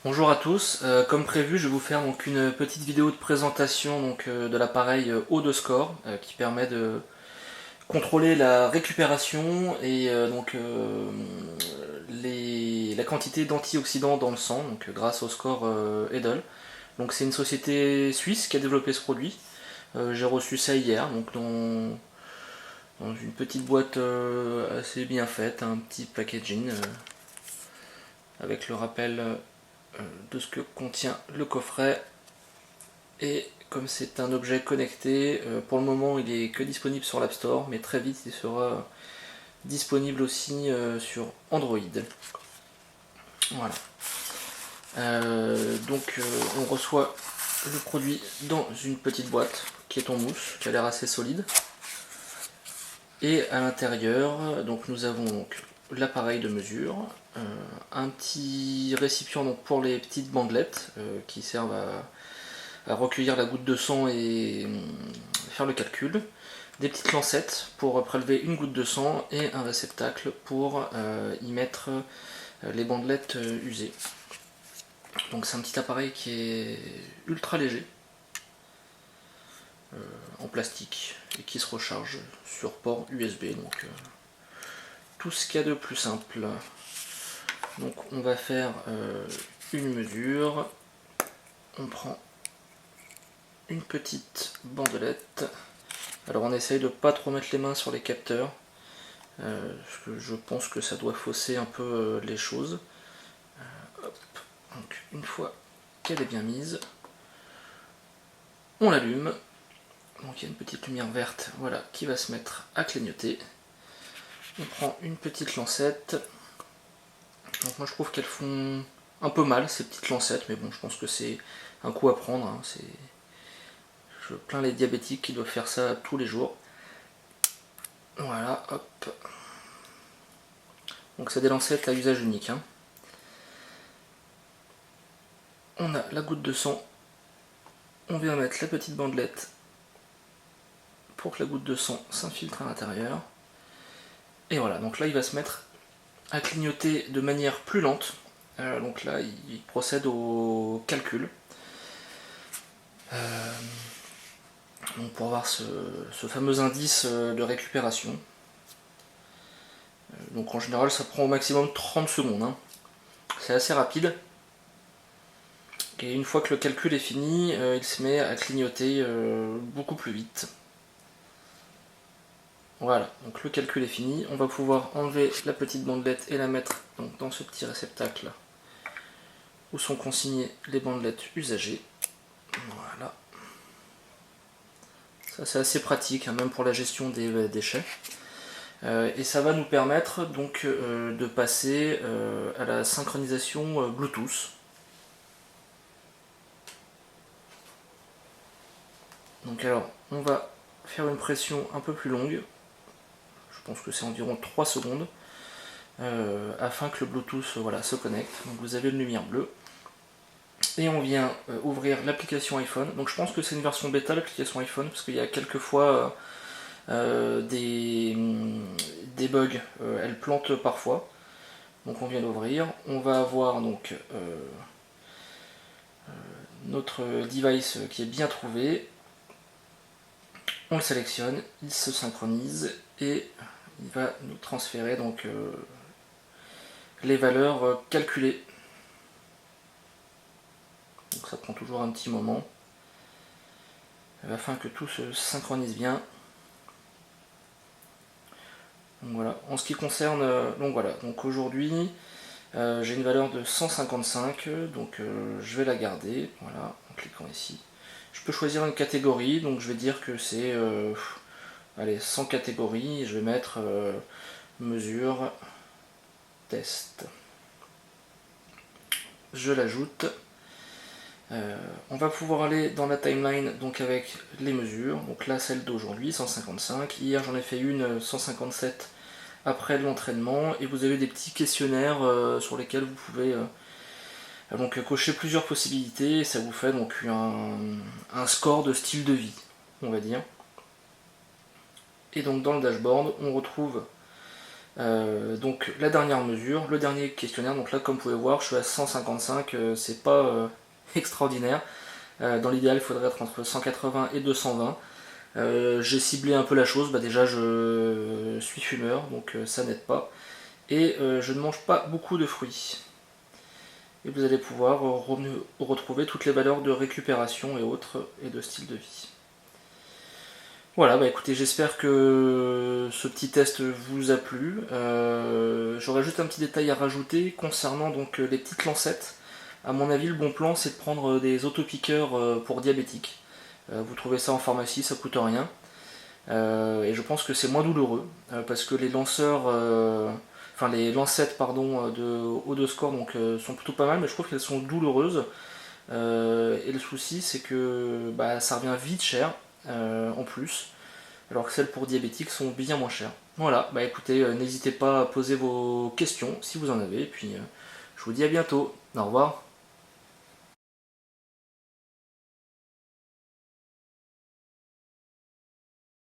Bonjour à tous, comme prévu je vais vous faire donc une petite vidéo de présentation de l'appareil Haut de Score qui permet de contrôler la récupération et la quantité d'antioxydants dans le sang grâce au score Edel. Donc c'est une société suisse qui a développé ce produit. J'ai reçu ça hier dans une petite boîte assez bien faite, un petit packaging avec le rappel de ce que contient le coffret. Et comme c'est un objet connecté, pour le moment il est que disponible sur l'App Store, mais très vite il sera disponible aussi sur Android. Voilà. On reçoit le produit dans une petite boîte qui est en mousse, qui a l'air assez solide. Et à l'intérieur, donc nous avons donc l'appareil de mesure, un petit récipient donc pour les petites bandelettes qui servent à recueillir la goutte de sang et faire le calcul, des petites lancettes pour prélever une goutte de sang et un réceptacle pour y mettre les bandelettes usées. Donc c'est un petit appareil qui est ultra léger, en plastique, et qui se recharge sur port USB. Donc tout ce qu'il y a de plus simple. Donc on va faire une mesure. On prend une petite bandelette. Alors on essaye de pas trop mettre les mains sur les capteurs, parce que je pense que ça doit fausser un peu les choses. Hop. Donc une fois qu'elle est bien mise, on l'allume. Donc il y a une petite lumière verte, voilà, qui va se mettre à clignoter. On prend une petite lancette. Donc moi je trouve qu'elles font un peu mal ces petites lancettes, mais bon, je pense que c'est un coup à prendre. Hein. Je plains les diabétiques qui doivent faire ça tous les jours. Voilà, hop. Donc c'est des lancettes à usage unique. Hein. On a la goutte de sang. On vient mettre la petite bandelette pour que la goutte de sang s'infiltre à l'intérieur. Et voilà, donc là il va se mettre à clignoter de manière plus lente. Donc là il procède au calcul. Donc pour avoir ce fameux indice de récupération. Donc en général ça prend au maximum 30 secondes. Hein. C'est assez rapide. Et une fois que le calcul est fini, il se met à clignoter beaucoup plus vite. Voilà, donc le calcul est fini. On va pouvoir enlever la petite bandelette et la mettre donc, dans ce petit réceptacle où sont consignées les bandelettes usagées. Voilà. Ça c'est assez pratique, hein, même pour la gestion des déchets. Et ça va nous permettre donc de passer à la synchronisation Bluetooth. Donc alors, on va faire une pression un peu plus longue. Je pense que c'est environ 3 secondes. Afin que le Bluetooth voilà, se connecte. Donc vous avez une lumière bleue. Et on vient ouvrir l'application iPhone. Donc je pense que c'est une version bêta l'application iPhone, parce qu'il y a quelques fois des bugs, elle plante parfois. Donc on vient l'ouvrir. On va avoir donc notre device qui est bien trouvé. On le sélectionne, il se synchronise et il va nous transférer donc les valeurs calculées. Donc ça prend toujours un petit moment afin que tout se synchronise bien. Donc voilà. En ce qui concerne, donc aujourd'hui j'ai une valeur de 155, donc je vais la garder. Voilà, en cliquant ici. Je peux choisir une catégorie, donc je vais dire que c'est allez, sans catégorie, je vais mettre mesure test. Je l'ajoute. On va pouvoir aller dans la timeline donc avec les mesures. Donc là celle d'aujourd'hui 155. Hier j'en ai fait une 157 après l'entraînement et vous avez des petits questionnaires sur lesquels vous pouvez donc cocher plusieurs possibilités. Ça vous fait donc un score de style de vie, on va dire. Et donc dans le dashboard on retrouve Donc la dernière mesure, le dernier questionnaire, donc là comme vous pouvez voir je suis à 155, c'est pas extraordinaire. Dans l'idéal il faudrait être entre 180 et 220. J'ai ciblé un peu la chose, bah déjà je suis fumeur donc ça n'aide pas. Et je ne mange pas beaucoup de fruits. Et vous allez pouvoir retrouver toutes les valeurs de récupération et autres et de style de vie. Voilà, bah écoutez, j'espère que ce petit test vous a plu. J'aurais juste un petit détail à rajouter concernant donc les petites lancettes. À mon avis, le bon plan c'est de prendre des autopiqueurs pour diabétiques. Vous trouvez ça en pharmacie, ça coûte rien. Et je pense que c'est moins douloureux parce que les les lancettes pardon de haut de score donc sont plutôt pas mal, mais je trouve qu'elles sont douloureuses. Et le souci c'est que bah, ça revient vite cher en plus, alors que celles pour diabétiques sont bien moins chères. Voilà, bah écoutez, n'hésitez pas à poser vos questions si vous en avez, et puis je vous dis à bientôt. Au revoir.